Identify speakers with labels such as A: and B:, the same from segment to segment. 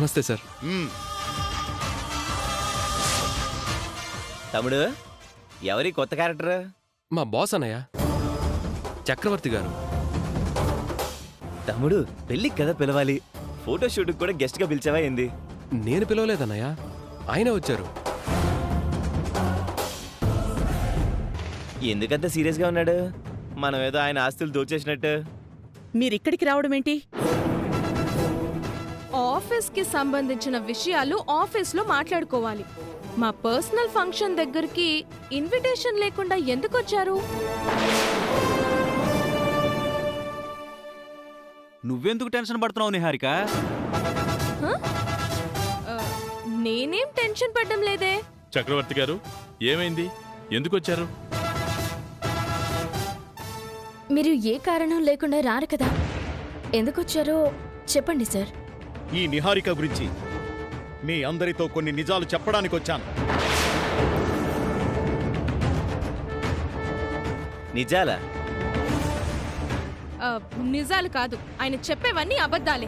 A: నమస్తే సార్.
B: తమ్ముడు, ఎవరి కొత్త క్యారెక్టర్?
A: మా బాస్ అన్నయ్య, చక్రవర్తి గారు.
B: తమ్ముడు, పెళ్ళికి కదా పిలవాలి, ఫోటోషూట్కి కూడా గెస్ట్గా పిలిచావా ఏంది?
A: నేను పిలవలేదన్నయ్య, ఆయనే వచ్చారు.
B: ఎందుకంత సీరియస్గా ఉన్నాడు? మనం ఏదో ఆయన ఆస్తులు దోచేసినట్టు.
C: మీరిక్కడికి రావడం ఏంటి?
D: ఆఫీస్కి సంబంధించిన విషయాలు ఆఫీస్లో మాట్లాడుకోవాలి. మా పర్సనల్ ఫంక్షన్ దగ్గరికి ఇన్విటేషన్ లేకుండా ఎందుకు వచ్చారు?
E: నువ్వెందుకు టెన్షన్ పడుతున్నావు నిహారిక?
D: నేనేం టెన్షన్ పడ్డం లేదే.
F: చక్రవర్తి గారు, ఏమైంది? ఎందుకు వచ్చారు?
G: మీరు ఏ కారణం లేకుండా రారు కదా, ఎందుకొచ్చారో చెప్పండి సార్.
H: ఈ నిహారిక గురించి మీ అందరితో కొన్ని నిజాలు చెప్పడానికి వచ్చాను.
B: నిజాలా?
D: నిజాలు కాదు, ఆయన చెప్పేవన్నీ అబద్ధాలే.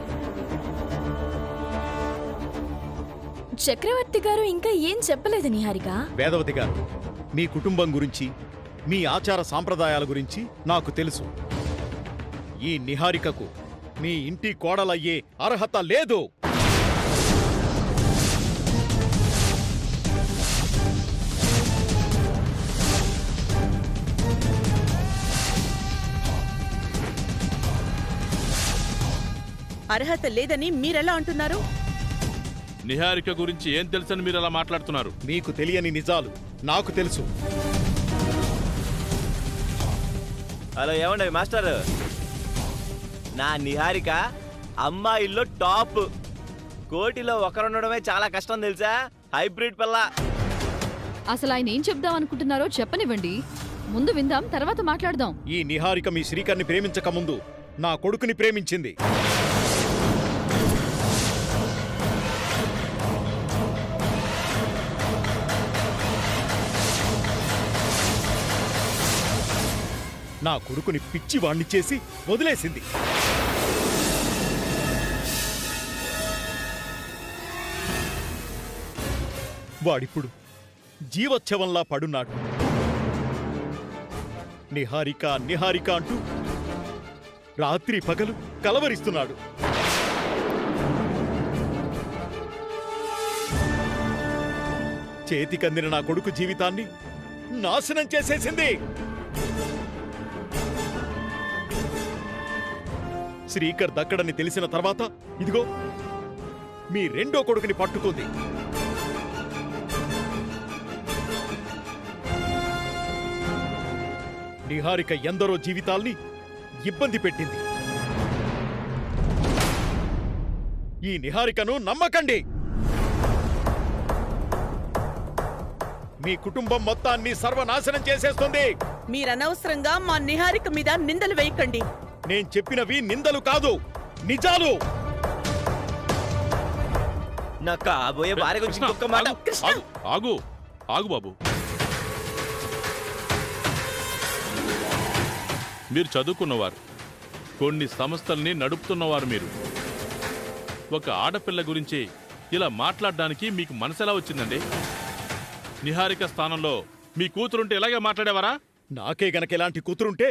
G: చక్రవర్తి గారు ఇంకా ఏం చెప్పలేదు నిహారిక.
H: వేదవతి గారు, మీ కుటుంబం గురించి, మీ ఆచార సాంప్రదాయాల గురించి నాకు తెలుసు. ఈ నిహారికకు మీ ఇంటి కోడలయ్యే అర్హత లేదు.
C: అర్హత లేదని మీరెలా అంటున్నారు?
F: నిహారిక గురించి ఏం తెలుసని మీరు అలా మాట్లాడుతున్నారు?
H: మీకు తెలియని నిజాలు నాకు తెలుసు.
B: హలో, ఏమండి మాస్టర్? నా నిహారిక అమ్మాయిల్లో టాప్. కోటిలో ఒకరుండడమే చాలా కష్టం తెలుసా? హైబ్రిడ్ పిల్ల.
I: అసలు ఆయన ఏం చెప్దాం అనుకుంటున్నారో చెప్పనివ్వండి, ముందు విందాం, తర్వాత మాట్లాడదాం.
H: ఈ నిహారిక మీ శ్రీకర్ని ప్రేమించక ముందు నా కొడుకుని ప్రేమించింది. నా కొడుకుని పిచ్చివాణ్ణి చేసి వదిలేసింది. వాడిప్పుడు జీవోత్సవంలా పడున్నాడు. నిహారిక నిహారిక అంటూ రాత్రి పగలు కలవరిస్తున్నాడు. చేతికందిన నా కొడుకు జీవితాన్ని నాశనం చేసేసింది. శ్రీకర్ దక్కడని తెలిసిన తర్వాత ఇదిగో మీ రెండో కొడుకుని పట్టుకుంది. నిహారిక ఎందరో జీవితాల్ని ఇబ్బంది పెట్టింది. ఈ నిహారికను నమ్మకండి. మీ కుటుంబం మొత్తాన్ని సర్వనాశనం చేసేస్తుంది.
C: మీరనవసరంగా మా నిహారిక మీద నిందలు వేయకండి.
H: నేను చెప్పినవి నిందలు కాదు, నిజాలు.
B: నా కాబోయే భార్య గురించి ఇంకొక మాట.
F: ఆగు ఆగు బాబు, మీరు చదువుకున్నవారు, కొన్ని సంస్థల్ని నడుపుతున్నవారు. మీరు ఒక ఆడపిల్ల గురించి ఇలా మాట్లాడడానికి మీకు మనసెలా వచ్చిందండి? నిహారిక స్థానంలో మీ కూతురుంటే ఇలాగే మాట్లాడేవారా?
H: నాకే గనక ఇలాంటి కూతురుంటే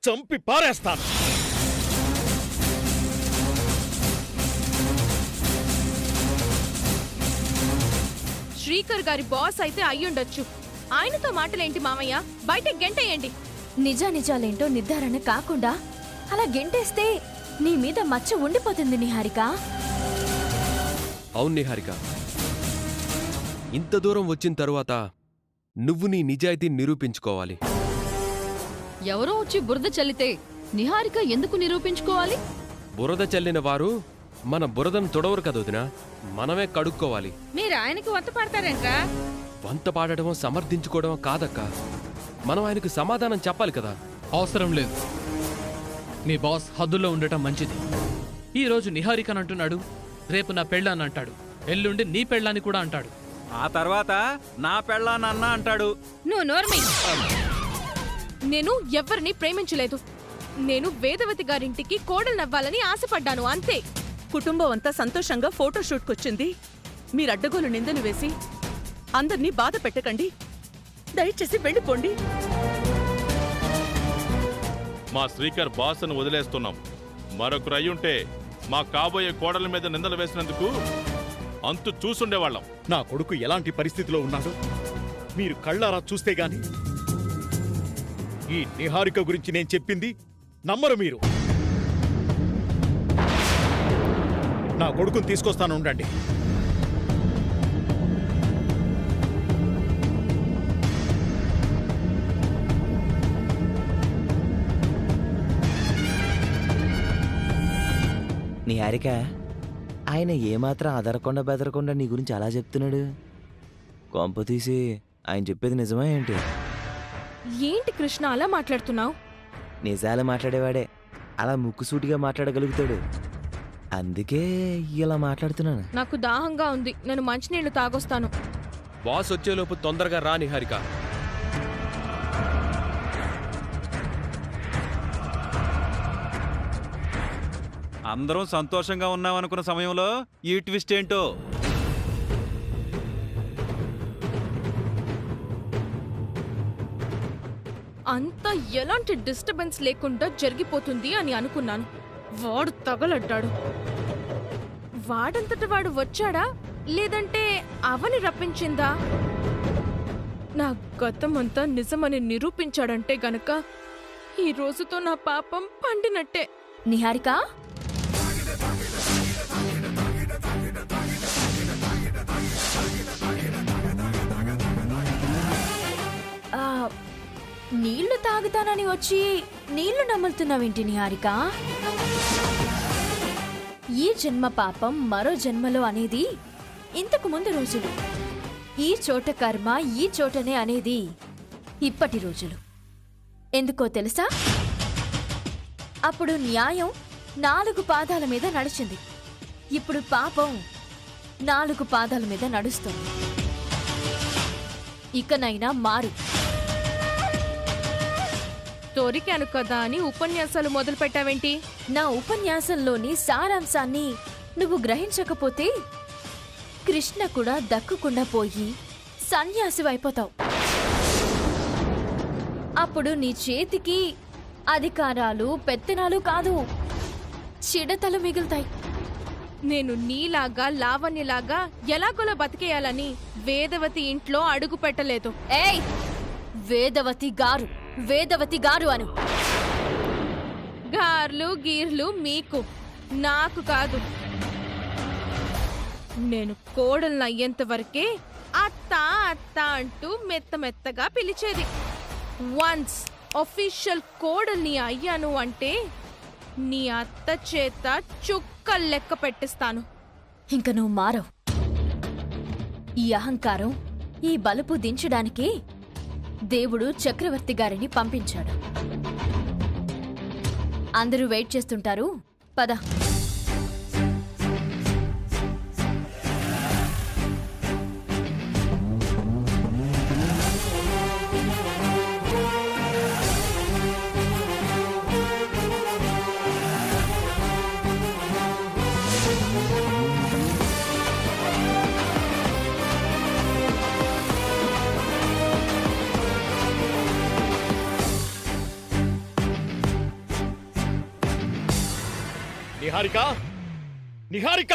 H: చంపి పారేస్తాను.
D: శ్రీకర్ గారి బాస్ అయితే అయ్యుండొచ్చు. ఆయనతో మాటలేంటి మామయ్య? బయట గెంటేయండి.
G: నిజాలేంటో నిర్ధారణ కాకుండా అలా గెంటేస్తే నీ మీద మచ్చ ఉండిపోతుంది నిహారిక.
A: అవును నిహారిక, ఇంత దూరం వచ్చిన తరువాత నువ్వు నీ నిజాయితీ నిరూపించుకోవాలి.
I: ఎవరో వచ్చి బురద చల్లితే నిహారిక ఎందుకు నిరూపించుకోవాలి?
A: బురద చల్లిన వారు మన బురదను తొడవరు కదొదినా, మనమే కడుక్కోవాలి.
I: మీరు ఆయనకి వంత పడతారేంట్రా?
A: వంత పాడటం సమర్థించుకోవడం కాదక్క, మనం ఆయనకు సమాధానం చెప్పాలి కదా.
J: అవసరం లేదు. మీ బాస్ హద్దుల్లో ఉండటం మంచిది. ఈరోజు నిహారికని అంటున్నాడు, రేపు నా పెళ్ళాన్ని అంటాడు, ఎల్లుండి నీ పెళ్ళాన్ని కూడా అంటాడు,
E: ఆ తర్వాత నా పెళ్ళాన్న అంటాడు.
D: నువ్వు నోర్మి. నేను ఎవరిని ప్రేమించలేదు. నేను వేదవతి గారింటికి కోడలు నవ్వాలని ఆశపడ్డాను, అంతే.
C: కుటుంబం అంతా సంతోషంగా ఫోటోషూట్కొచ్చింది. మీరు అడ్డగోలు నిందలు వేసి అందర్నీ బాధ పెట్టకండి. దయచేసి వెళ్ళిపోండి.
F: మా శ్రీకర్ బాస్ను వదిలేస్తున్నాం. మరొకరు అయ్యుంటే మా కాబోయే కోడల మీద నిందలు వేసినందుకు అంతు చూసుండేవాళ్ళం.
H: నా కొడుకు ఎలాంటి పరిస్థితిలో ఉన్నాడో మీరు కళ్ళారా చూస్తే గాని ఈ నిహారిక గురించి నేను చెప్పింది నమ్మరు మీరు. నా కొడుకుని తీసుకొస్తాను, ఉండండి.
B: నిహారిక, ఆయన ఏమాత్రం అదరకుండా బెదరకుండా నీ గురించి అలా చెప్తున్నాడు? కొంప తీసి ఆయన చెప్పేది నిజమా ఏంటి?
D: ఏంటి కృష్ణ అలా మాట్లాడుతున్నావు?
B: నిజాలు మాట్లాడేవాడే అలా ముక్కుసూటిగా మాట్లాడగలుగుతాడు. అందుకే ఇలా మాట్లాడుతున్నాను.
D: నాకు దాహంగా ఉంది, నేను మంచినీళ్లు తాగొస్తాను.
A: బాస్ వచ్చేలోపు తొందరగా రా నిహారిక.
E: అందరం సంతోషంగా ఉన్నామనుకున్న సమయంలో ఈ ట్విస్ట్ ఏంటో.
D: అంతా ఎలాంటి డిస్టర్బెన్స్ లేకుండా జరిగిపోతుంది అని అనుకున్నాను. వాడు తగలడ్డాడు. వాడంతట వాడు వచ్చాడా లేదంటే అవని రప్పించిందా? నా గతమంతా నిజమని నిరూపించాడంటే గనక ఈ రోజుతో నా పాపం పండినట్టే.
G: నిహారిక, నీళ్లు తాగుతానని వచ్చి నీళ్లు నమ్ములుతున్నావేంటి నిహారిక? ఈ జన్మ పాపం మరో జన్మలో అనేది ఇంతకు ముందు రోజులు. ఈ చోట కర్మ ఈ చోటనే అనేది ఇప్పటి రోజులు. ఎందుకో తెలుసా? అప్పుడు న్యాయం 4 పాదాల మీద నడిచింది. ఇప్పుడు పాపం 4 పాదాల మీద నడుస్తుంది. ఇకనైనా మారు.
D: దొరికాను కదా అని ఉపన్యాసాలు మొదలు పెట్టావేంటి?
G: నా ఉపన్యాసంలోని సారాంశాన్ని నువ్వు గ్రహించకపోతే కృష్ణ కూడా దక్కకుండా పోయి సన్యాసివైపోతావు. అప్పుడు నీ చేతికి అధికారాలు పెత్తనాలు కాదు, చిడతలు మిగులుతాయి.
D: నేను నీలాగా లావణ్యలాగా ఎలాగోలా బతికేయాలని వేదవతి ఇంట్లో అడుగు పెట్టలేదు.
G: ఏయ్, వేదవతి గారు, వేదవతి గారు అను.
D: గార్లు గీర్లు మీకు, నాకు కాదు. నేను కోడల్ని అయ్యేంత వరకే అత్త అత్త అంటూ మెత్త మెత్తగా పిలిచేది. వన్స్ అఫీషియల్ కోడల్ని అయ్యాను అంటే నీ అత్త చేత చుక్కలు లెక్క పెట్టిస్తాను.
G: ఇంక నువ్వు మారవు. ఈ అహంకారం, ఈ బలుపు దించడానికే దేవుడు చక్రవర్తి గారిని పంపించాడు. అందరూ వెయిట్ చేస్తుంటారు, పద.
H: నిహారిక, నిహారిక!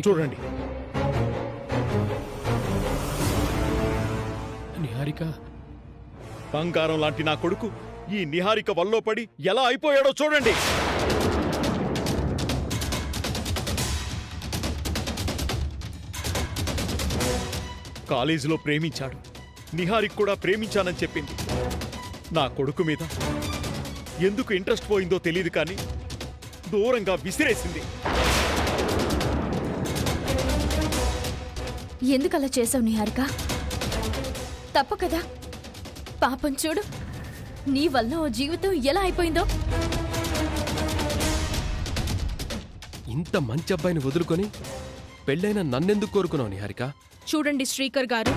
H: చూడండి,
A: నిహారిక
H: బంగారం లాంటి నా కొడుకు ఈ నిహారిక వల్లో పడి ఎలా అయిపోయాడో చూడండి. కాలేజీలో ప్రేమించాడు, నిహారిక కూడా ప్రేమించానని చెప్పింది. నా కొడుకు మీద ఎందుకు ఇంట్రెస్ట్ పోయిందో తెలియదు కానీ దూరంగా విసిరేసింది.
G: ఎందుకలా చేసావు నిహారిక? తప్పు కదా. పాపం చూడు, నీ వల్ల ఓ జీవితం ఎలా అయిపోయిందో.
A: ఇంత మంచి అబ్బాయిని వదులుకొని పెళ్ళైన నన్నెందుకు కోరుకున్నావు నిహారిక?
D: చూడండి శ్రీకర్ గారు,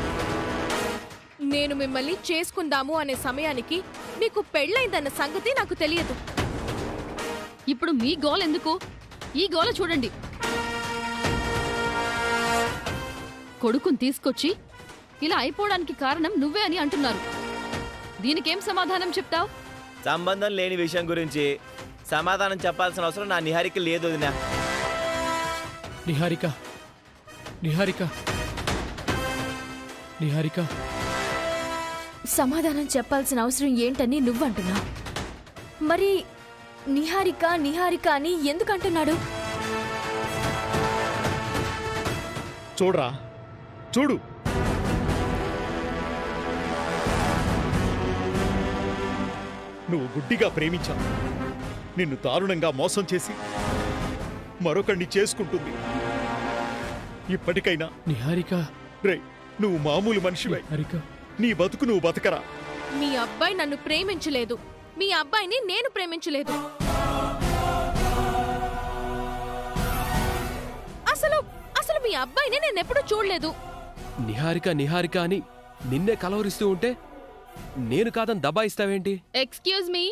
D: నేను మిమ్మల్ని చేసుకుందాము అనే సమయానికి మీకు పెళ్ళైందన్న సంగతి నాకు తెలియదు.
I: ఇప్పుడు మీ గోల్ ఎందుకు? ఈ గోల చూడండి. కొడుకుని తీసుకొచ్చి ఇలా అయిపోవడానికి కారణం నువ్వే అని అంటున్నారు. దీనికేం సమాధానం చెప్తావు?
B: సంబంధం లేని విషయం గురించి సమాధానం చెప్పాల్సిన అవసరం నా నిహారిక లేదు వదినా.
J: నిహారిక నిహారిక నిహారిక
G: సమాధానం చెప్పాల్సిన అవసరం ఏంటని నువ్వంటున్నావు. మరి నిహారిక నిహారిక అని ఎందుకంటున్నాడు?
H: చూడరా, చూడు. నువ్వు గుడ్డిగా ప్రేమించావు. నిన్ను దారుణంగా మోసం చేసి మరొకడిని చేసుకుంటుంది. ఇప్పటికైనా
J: నిహారిక
H: రే, నువ్వు మామూలు మనిషివై
J: నిహారిక
H: నీ బతుకు నువ్వు బతకరా.
D: మీ అబ్బాయి నన్ను ప్రేమించలేదు, మీ అబ్బాయిని నేను ప్రేమించలేదు. అసలు అసలు మీ అబ్బాయిని నేనెప్పుడు చూడలేదు.
A: నిహారిక నిహారిక అని నిన్నే కలవరిస్తూ ఉంటే నేను కాదని దబాయిస్తావేంటి?
D: Excuse me.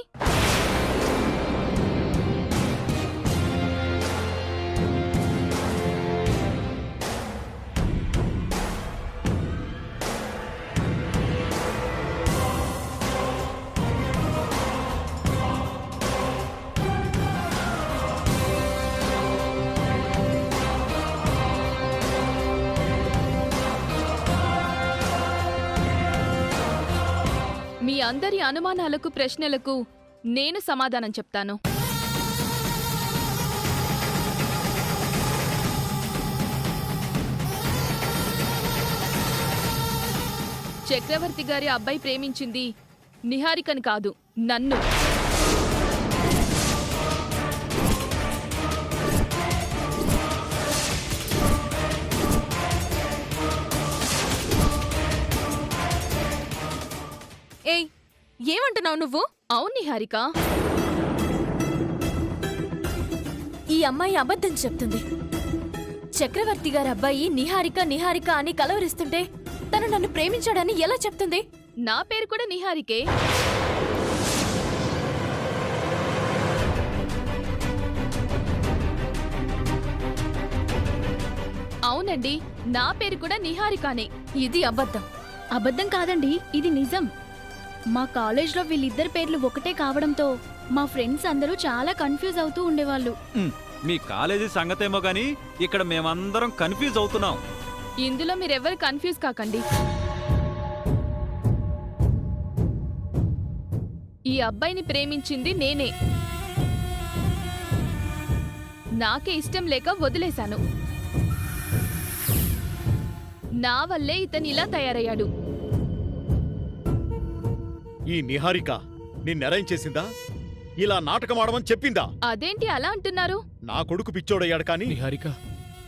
D: మీ అందరి అనుమానాలకు ప్రశ్నలకు నేను సమాధానం చెప్తాను. చక్రవర్తి గారి అబ్బాయి ప్రేమించింది నిహారికని కాదు, నన్ను. ఏయ్, ఏమంటున్నావు నువ్వు? అవును నిహారిక,
G: ఈ అమ్మాయి అబద్ధం చెప్తుంది. చక్రవర్తి గారి అబ్బాయి నిహారిక నిహారిక అని కలవరిస్తుంటే తను నన్ను ప్రేమించాడని ఎలా చెప్తుంది?
D: నా పేరు కూడా నిహారికే. అవునండి, నా పేరు కూడా నిహారికానే.
G: ఇది అబద్ధం.
K: అబద్ధం కాదండి, ఇది నిజం. మా కాలేజ్లో వీళ్ళిద్దరి పేర్లు ఒకటే కావడంతో మా ఫ్రెండ్స్ అందరూ చాలా కన్ఫ్యూజ్ అవుతూ ఉండేవాళ్ళు.
E: మీ కాలేజీ సంగతేమో గానీ ఇక్కడ మేమందరం కన్ఫ్యూజ్ అవుతున్నాం.
D: ఇందులో మీరెవరు కన్ఫ్యూజ్ కాకండి. ఈ అబ్బాయిని ప్రేమించింది నేనే. నాకే ఇష్టం లేక వదిలేశాను. నా వల్లే ఇతను ఇలా తయారయ్యాడు.
H: ఈ నిహారిక నిన్నెరేంజ్ చేసిందా? ఇలా నాటకమాడమని చెప్పిందా?
D: అదేంటి అలా అంటున్నారు?
H: నా కొడుకు పిచ్చోడయ్యాడు కానీ
J: నిహారిక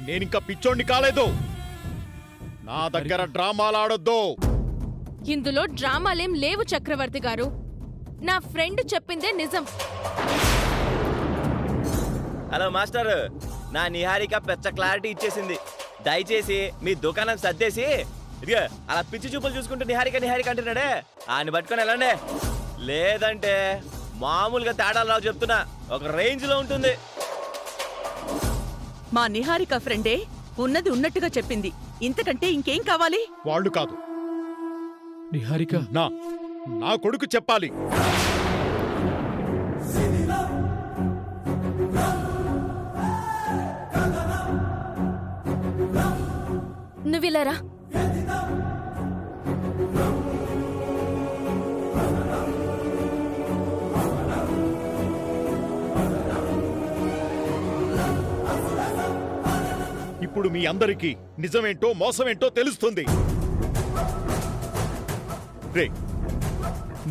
H: నేనింకా పిచ్చోడిని కాలేదు. నా దగ్గర డ్రామాలాడొద్దు.
D: ఇందులో డ్రామాలేం లేవు చక్రవర్తి గారు. నా ఫ్రెండ్ చెప్పిందే నిజం.
B: హలో మాస్టర్, నా నిహారిక పెద్ద క్లారిటీ ఇచ్చేసింది. దయచేసి మీ దుకాణం సర్దేసి ఇదిగా అలా పిచ్చి చూపులు చూసుకుంటూ నిహారిక నిహారిక అంటున్నాడే ఆయన పట్టుకొని వెళ్ళండి. లేదంటే మామూలుగా తేడాలు రావు చెప్తున్నా, ఒక రేంజ్ లో ఉంటుంది.
C: మా నిహారిక ఫ్రెండే ఉన్నది ఉన్నట్టుగా చెప్పింది. ఇంతకంటే ఇంకేం కావాలి?
H: వాళ్ళు కాదు,
J: నిహారిక
H: నా కొడుకు చెప్పాలి.
G: నువ్విలారా.
H: ఇప్పుడు మీ అందరికీ నిజమేంటో మోసమేంటో తెలుస్తుంది. రే,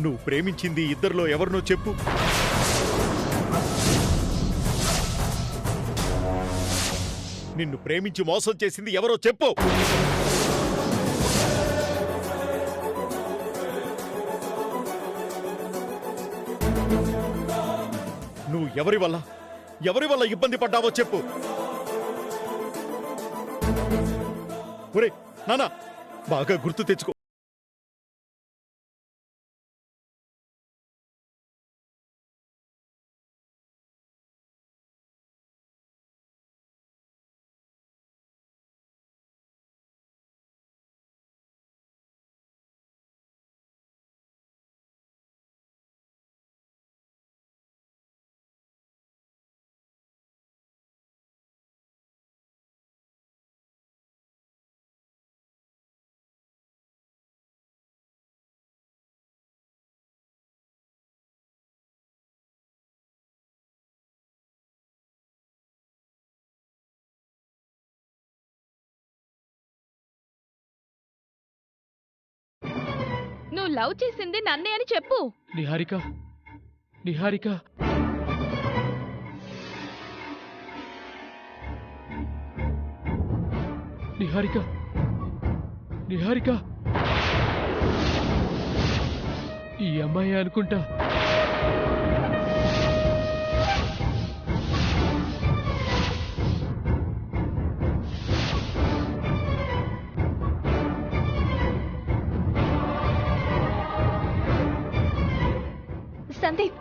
H: నువ్వు ప్రేమించింది ఇద్దరిలో ఎవరినో చెప్పు. నిన్ను ప్రేమించి మోసం చేసింది ఎవరో చెప్పు. నువ్వు ఎవరి వల్ల ఇబ్బంది పడ్డావో చెప్పు. ఒరే నానా బాగా గుర్తు తెచ్చుకో.
I: నువ్వు లవ్ చేసింది నన్నే అని చెప్పు.
A: నిహారిక నిహారిక నిహారిక నిహారిక ఈ అమ్మాయి అనుకుంటా.
G: సందీప్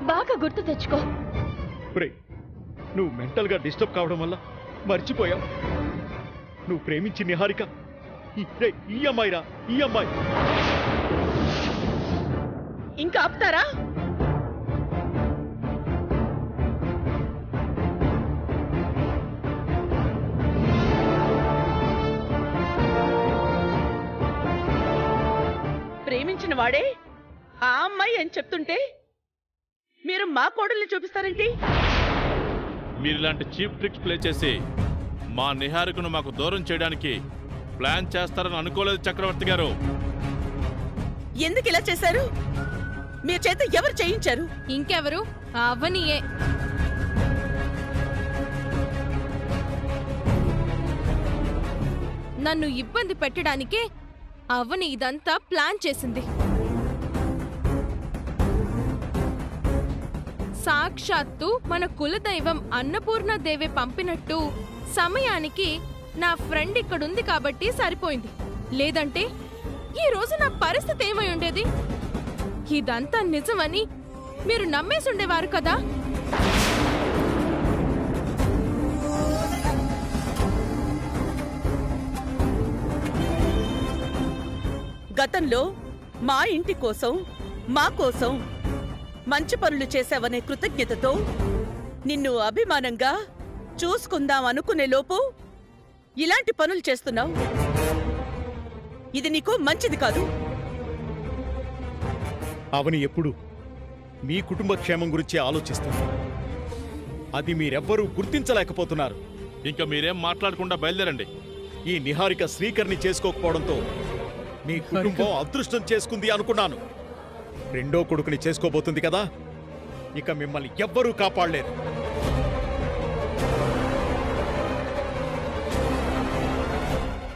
G: బాగా గుర్తు తెచ్చుకో.
H: ఒరే నువ్వు మెంటల్గా డిస్టర్బ్ కావడం వల్ల మర్చిపోయావు. నువ్వు ప్రేమించి నిహారిక ఈ అమ్మాయిరా, ఈ అమ్మాయి.
C: ఇంకా ఆపుతారా? ప్రేమించిన వాడే ఆ అమ్మాయి అని చెప్తుంటే మీరు మా కోడల్ని చూపిస్తారేంటి?
F: మీరిలాంటి చీప్ ట్రిక్స్ ప్లే చేసి మా నిహారికను మాకు దూరం చేయడానికి ప్లాన్ చేస్తారని అనుకోలేదు చక్రవర్తి గారు.
C: ఎందుకు ఇలా చేశారు? మీ చేత ఎవరు చేయించారు?
D: ఇంకెవరు? ఆ అవనియే. నన్ను ఇబ్బంది పెట్టడానికే అవని ఇదంతా ప్లాన్ చేసింది. సాక్షాత్తు మన కులదైవం అన్నపూర్ణాదేవి పంపినట్టు సమయానికి నా ఫ్రెండ్ ఇక్కడుంది కాబట్టి సరిపోయింది. లేదంటే ఈ రోజు నా పరిస్థితి ఏమై ఉండేది? ఇదంతా నిజమని మీరు నమ్మేసుండేవారు కదా.
C: గతంలో మా ఇంటి కోసం, మా కోసం మంచి పనులు చేశావనే కృతజ్ఞతతో నిన్ను అభిమానంగా చూసుకుందాం అనుకునే లోపు ఇలాంటి పనులు చేస్తున్నావు. ఇది నీకు మంచిది కాదు.
H: అవని ఎప్పుడు మీ కుటుంబ క్షేమం గురించి ఆలోచిస్తుంది. అది మీరెవ్వరూ గుర్తించలేకపోతున్నారు.
F: ఇంకా మీరేం మాట్లాడకుండా బయలుదేరండి.
H: ఈ నిహారిక శ్రీకర్ని చేసుకోకపోవడంతో మీ కుటుంబం అదృష్టం చేసుకుంది అనుకున్నాను. రెండో కొడుకుని చేసుకోబోతుంది కదా, ఇక మిమ్మల్ని ఎవ్వరూ కాపాడలేరు.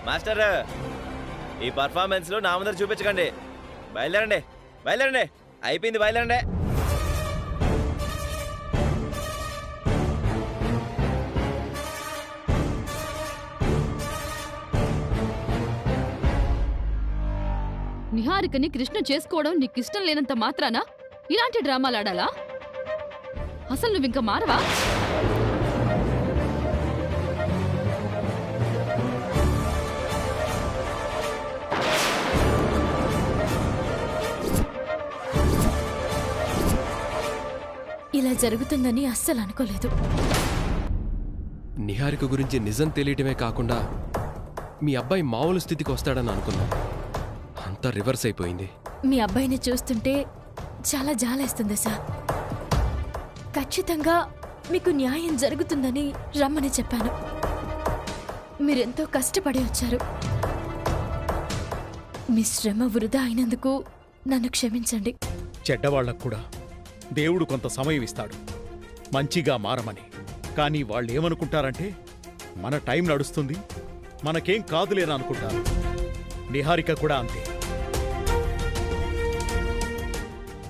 B: మాస్టర్, ఈ పర్ఫార్మెన్స్ లో నా ముందర చూపించకండి. బయలుదేరండి, బయలుదేరండి. అయిపోయింది, బయలుదేరండి.
I: నిహారికని కృష్ణ చేసుకోవడం నీకిష్టం లేనంత మాత్రాన ఇలాంటి డ్రామాలు ఆడాలా? అసలు నువ్వింక మారవా?
G: ఇలా జరుగుతుందని అస్సలు అనుకోలేదు.
A: నిహారిక గురించి నిజం తెలియటమే కాకుండా మీ అబ్బాయి మామూలు స్థితికి వస్తాడని అనుకున్నాం. అంతా రివర్స్ అయిపోయింది.
G: మీ అబ్బాయిని చూస్తుంటే చాలా జాలేస్తుంది సార్. ఖచ్చితంగా మీకు న్యాయం జరుగుతుందని రమ్మని చెప్పాను. మీరెంతో కష్టపడి వచ్చారు. మీ శ్రమ వృధా అయినందుకు నన్ను క్షమించండి.
H: చెడ్డవాళ్లకు కూడా దేవుడు కొంత సమయం ఇస్తాడు మంచిగా మారమని. కానీ వాళ్ళేమనుకుంటారంటే మన టైం నడుస్తుంది, మనకేం కాదులేని అనుకుంటారు. నిహారిక కూడా అంతే.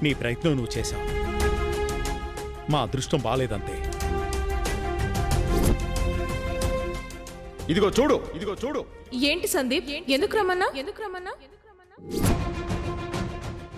H: నీ ప్రయత్నం నువ్వు చేశావు, మా అదృష్టం బాలేదంతే. ఇదిగో చూడు, ఇదిగో చూడు.
D: ఏంటి సందీప్, ఎందుకు రమ్మన్నా?